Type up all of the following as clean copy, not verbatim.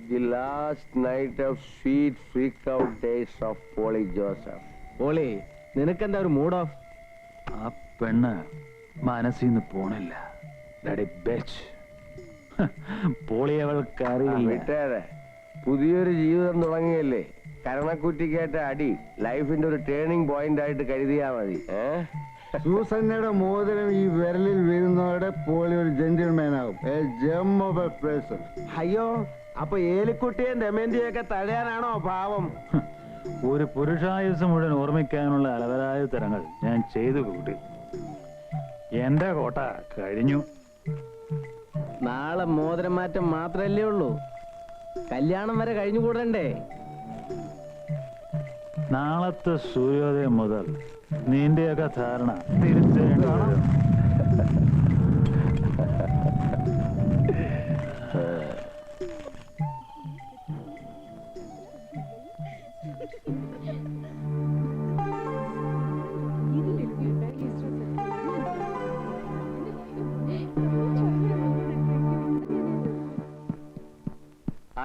The last night of sweet freak out days of Polly Joseph. Polly നിനക്കെന്താ ഒരു mood off? ആ പെണ്ണ് മനസ്സിന്ന് പോണില്ല. പോളി അവൾക്കറിയില്ല. വിട്ടേരെ, പുതിയൊരു ജീവിതം തുടങ്ങിയല്ലേ. കരണക്കുറ്റിക്കേറ്റ അടി ലൈഫിന്റെ ഒരു ടേണിംഗ് പോയിന്റ് ആയിട്ട് കരുതിയാ മതി. സൂസന്നയുടെ മോതിരം ഈ വിരലിൽ വീഴുന്നതോടെ പോളി ഒരു ജെന്റിൽമാൻ ആകും. അയ്യോ, അപ്പൊ ഏലിക്കുട്ടിയും ദമയന്തിയൊക്കെ തടയാനാണോ ഭാവം? ഒരു പുരുഷായുസ് മുഴുവൻ ഓർമ്മിക്കാനുള്ള അലവരായ തരങ്ങൾ ഞാൻ ചെയ്തു കൂട്ടി. എന്റെ കോട്ട കഴിഞ്ഞു. നാളെ മോതിരം മാറ്റം മാത്രല്ലേ ഉള്ളൂ, കല്യാണം വരെ കഴിഞ്ഞു കൂടണ്ടേ? നാളത്തെ സൂര്യോദയം മുതൽ നിന്റെയൊക്കെ ധാരണ തിരിച്ചേണ്ടതാണ്.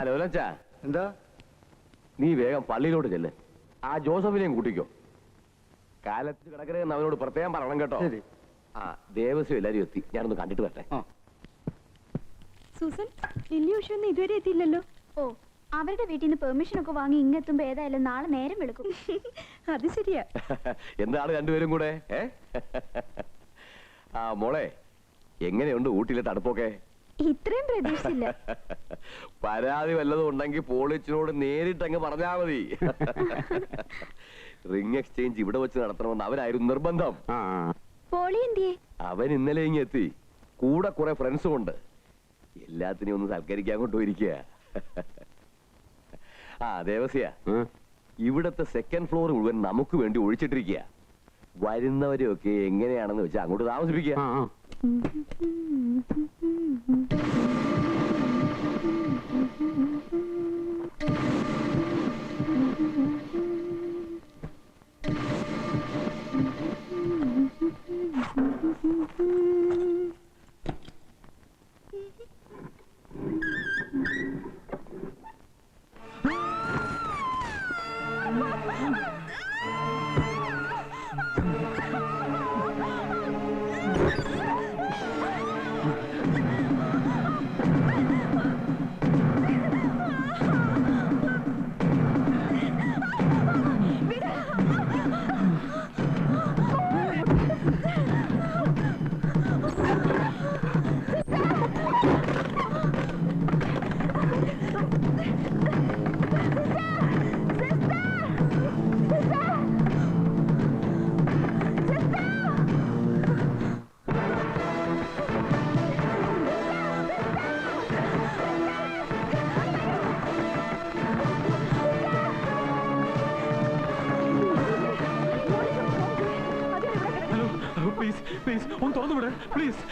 ലോലച്ചാ, എന്താ? നീ വേഗം പള്ളിയിലോട്ട് ചെല്ല്. ആ ജോസഫിനെയും കൂട്ടിക്കോ. കാലത്ത് കിടക്കരുതെന്ന് അവനോട് പ്രത്യേകം പറയണം കേട്ടോ. ആ ദേവസ്വം എല്ലാരും എത്തി, ഞാനൊന്ന് കണ്ടിട്ട് വരട്ടെ. സൂസൻ, ലില്ലി ഉഷൊന്നും ഇതുവരെ എത്തിയില്ലല്ലോ. ഓ, അവരുടെ വീട്ടിൽ നിന്ന് പെർമിഷൻ ഒക്കെ വാങ്ങി ഇങ്ങെത്തുമ്പോ ഏതായാലും നാളെ നേരം വെളുക്കും. അത് ശരിയാ. എന്താണ് രണ്ടുപേരും കൂടെ? ആ മോളെ, എങ്ങനെയുണ്ട് ഊട്ടിയിലെ തണുപ്പൊക്കെ? ഇത്രയും പ്രതീക്ഷിച്ചില്ല. പരാതി വല്ലതും ഉണ്ടെങ്കിൽ പോളിച്ചിനോട് നേരിട്ടങ്ങ് പറഞ്ഞാ മതി. റിംഗ് എക്സ്ചേഞ്ച് ഇവിടെ വെച്ച് നടത്തണമെന്ന് അവരായിരുന്നു നിർബന്ധം. പോളി എന്തിയെ? അവൻ ഇന്നലെ ഇങ്ങ് എത്തി. കൂടെ കുറെ ഫ്രണ്ട്സും ഉണ്ട്. എല്ലാത്തിനെയും ഒന്ന് സൽക്കരിക്കാൻ കൊണ്ടുപോയിരിക്കുക. ആ ദേവസ്യ, ഇവിടത്തെ സെക്കൻഡ് ഫ്ലോർ മുഴുവൻ നമുക്ക് വേണ്ടി ഒഴിച്ചിട്ടിരിക്കുക. വരുന്നവരെയൊക്കെ എങ്ങനെയാണെന്ന് വെച്ചാൽ അങ്ങോട്ട് താമസിപ്പിക്കുക. പ്ലീസ് ഒന്ന് തുറന്നു വിടേ, പ്ലീസ്.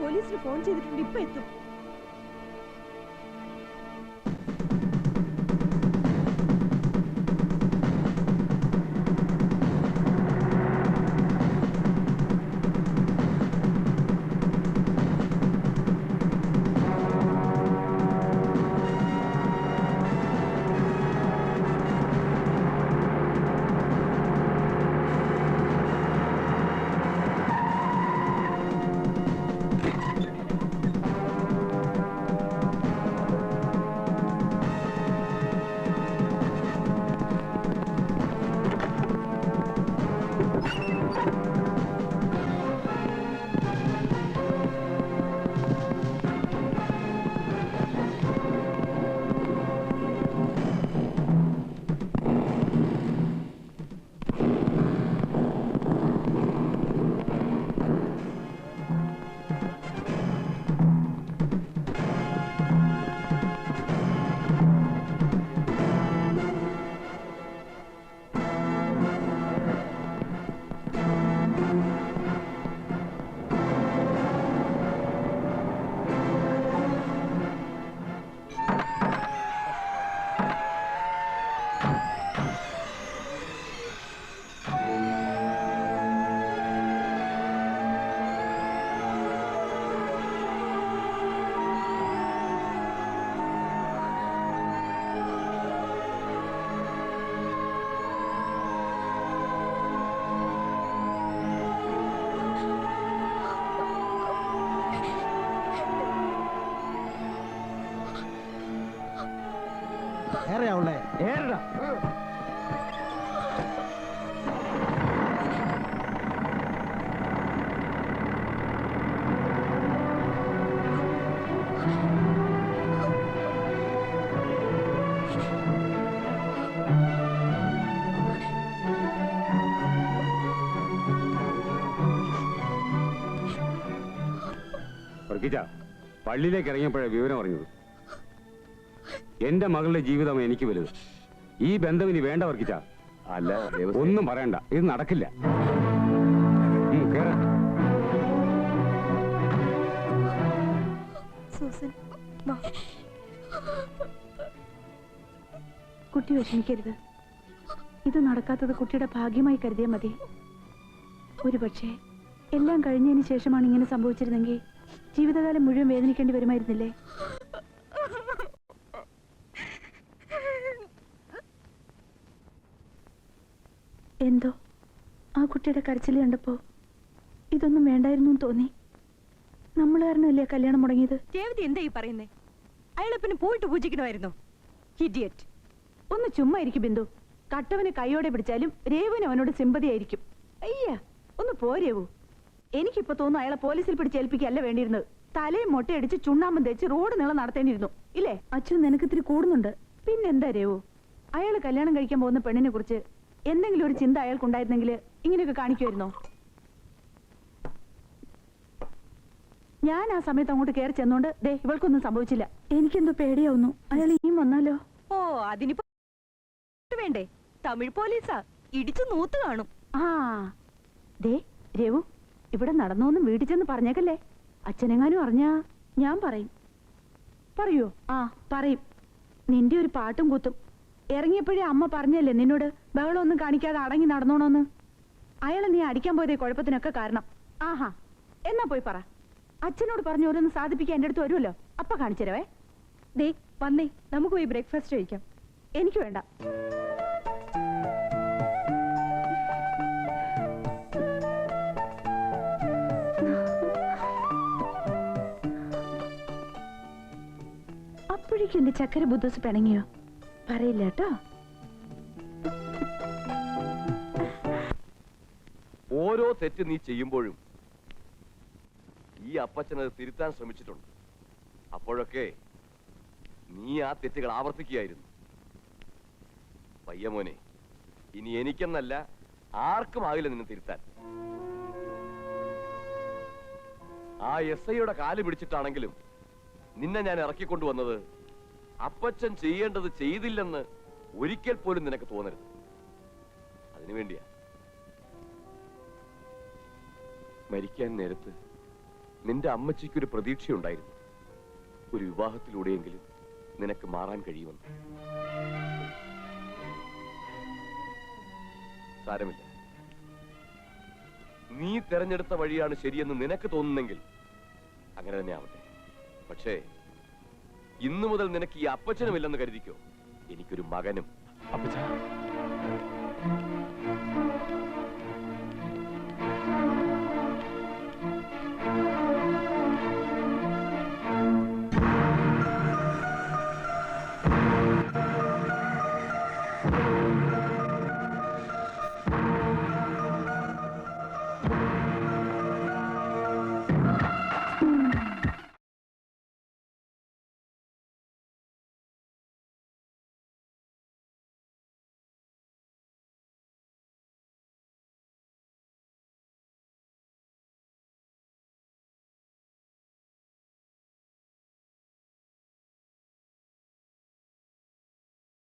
പോലീസിന് ഫോൺ ചെയ്തിട്ടുണ്ട്, ഇപ്പൊ എത്തും. ഏറെയാവുള്ളേ ഏറെടാ. പള്ളിയിലേക്ക് ഇറങ്ങിയപ്പോഴേ വിവരം അറിഞ്ഞത്. എന്റെ മകളുടെ ജീവിതം എനിക്ക് വലുത്. ഈ ബന്ധം ഇനി വേണ്ട വർക്കിച്ച. അല്ല ദേവസ്വം, ഒന്നും പറയണ്ട, ഇത് നടക്കില്ല. കേറ്. സൂസൻ വാ. കുട്ടി വിഷമിക്കരുത്. ഇത് നടക്കാത്തത് കുട്ടിയുടെ ഭാഗ്യമായി കരുതിയാൽ മതി. ഒരുപക്ഷെ എല്ലാം കഴിഞ്ഞതിന് ശേഷമാണ് ഇങ്ങനെ സംഭവിച്ചിരുന്നെങ്കിൽ ജീവിതകാലം മുഴുവൻ വേദനിക്കേണ്ടി വരുമായിരുന്നില്ലേ? എന്തോ ആ കുട്ടിയുടെ കരച്ചിൽ കണ്ടപ്പോ ഇതൊന്നും വേണ്ടായിരുന്നു തോന്നി. നമ്മൾ കാരണമല്ലേ കല്യാണം മുടങ്ങിയത്? രേവതി എന്താ ഈ പറയുന്നേ? അയാളെ പിന്നെ പോയിട്ട് പൂജിക്കണമായിരുന്നു. ഇഡിയറ്റ്. ഒന്ന് ചുമ്മാ ഇരിക്കും ബിന്ദു. കട്ടവന് കൈയോടെ പിടിച്ചാലും രേവുവിന് അവനോട് സിമ്പതി ആയിരിക്കും. അയ്യ ഒന്ന് പോരേവു. എനിക്കിപ്പോ തോന്നുന്നു അയാളെ പോലീസിൽ പിടിച്ചേൽപ്പിക്കല്ല വേണ്ടിയിരുന്നത്. തലയും മൊട്ടയടിച്ച് ചുണ്ണാമ്പം തേച്ച് റോഡ് നീളം നടത്തേണ്ടിയിരുന്നു ഇല്ലേ? അച്ഛൻ നിനക്ക് ഇത്തിരി കൂടുന്നുണ്ട്. പിന്നെന്താ രേവു, അയാൾ കല്യാണം കഴിക്കാൻ പോകുന്ന പെണ്ണിനെ കുറിച്ച് എന്തെങ്കിലും ഒരു ചിന്ത അയാൾക്കുണ്ടായിരുന്നെങ്കിൽ ഇങ്ങനെയൊക്കെ കാണിക്കുമായിരുന്നോ? ഞാൻ ആ സമയത്ത് അങ്ങോട്ട് കയറി ചെന്നോണ്ട് ദേ ഇവൾക്കൊന്നും സംഭവിച്ചില്ല. എനിക്കെന്തോ പേടിയാവുന്നു. അയാൾ ഇനിയും വന്നാലോ? ഓ അതിനിപ്പോ വേണ്ടേ? തമിഴ് പോലീസാ, ഇടിച്ചു നൂത്ത് കാണും. ആ ദേ രേവു, ഇവിടെ നടന്നോന്നും വീട്ടിൽ ചെന്ന് പറഞ്ഞേക്കല്ലേ. അച്ഛനെങ്ങാനും അറിഞ്ഞാ ഞാൻ പറയും. പറയോ? ആ പറയും. നിന്റെ ഒരു പാട്ടും കൂത്തും. ഇറങ്ങിയപ്പോഴേ അമ്മ പറഞ്ഞല്ലേ നിന്നോട് ബഹളമൊന്നും കാണിക്കാതെ അടങ്ങി നടന്നോണോന്ന്. അയാളെ നീ അടിക്കാൻ പോയതേ കുഴപ്പത്തിനൊക്കെ കാരണം. ആഹാ, എന്നാ പോയി പറ. അച്ഛനോട് പറഞ്ഞു ഓരോന്ന് സാധിപ്പിക്കാൻ എന്റെ അടുത്ത് വരുമല്ലോ, അപ്പ കാണിച്ചരവേ. ദേ വന്നേ, നമുക്ക് പോയി ബ്രേക്ക്ഫാസ്റ്റ് കഴിക്കാം. എനിക്ക് വേണ്ട. അപ്പോഴേക്കും എന്റെ ചക്കര ബുദ്ധൂസ് പിണങ്ങിയോ? പറയില്ല കേട്ടോ. ഓരോ തെറ്റ് നീ ചെയ്യുമ്പോഴും ഈ അപ്പച്ചനത് തിരുത്താൻ ശ്രമിച്ചിട്ടുണ്ട്. അപ്പോഴൊക്കെ നീ ആ തെറ്റുകൾ ആവർത്തിക്കുകയായിരുന്നു. പയ്യമോനെ, ഇനി എനിക്കെന്നല്ല ആർക്കും ആകില്ല നിന്നെ തിരുത്താൻ. ആ SIയുടെ കാല് പിടിച്ചിട്ടാണെങ്കിലും നിന്നെ ഞാൻ ഇറക്കിക്കൊണ്ടുവന്നത് അപ്പച്ചൻ ചെയ്യേണ്ടത് ചെയ്തില്ലെന്ന് ഒരിക്കൽ പോലും നിനക്ക് തോന്നരുത്. അതിനുവേണ്ടിയാ. മരിക്കാൻ നേരത്ത് നിന്റെ അമ്മച്ചിക്കൊരു പ്രതീക്ഷയുണ്ടായിരുന്നു. ഒരു വിവാഹത്തിലൂടെയെങ്കിലും നിനക്ക് മാറാൻ കഴിയുമെന്ന്. സാരമില്ല, നീ തെരഞ്ഞെടുത്ത വഴിയാണ് ശരിയെന്ന് നിനക്ക് തോന്നുന്നെങ്കിൽ അങ്ങനെ തന്നെ ആവട്ടെ. പക്ഷേ ഇന്നു മുതൽ നിനക്ക് ഈ അപ്പച്ചനുമില്ലെന്ന് കരുതിക്കോ. എനിക്കൊരു മകനും. അപ്പച്ച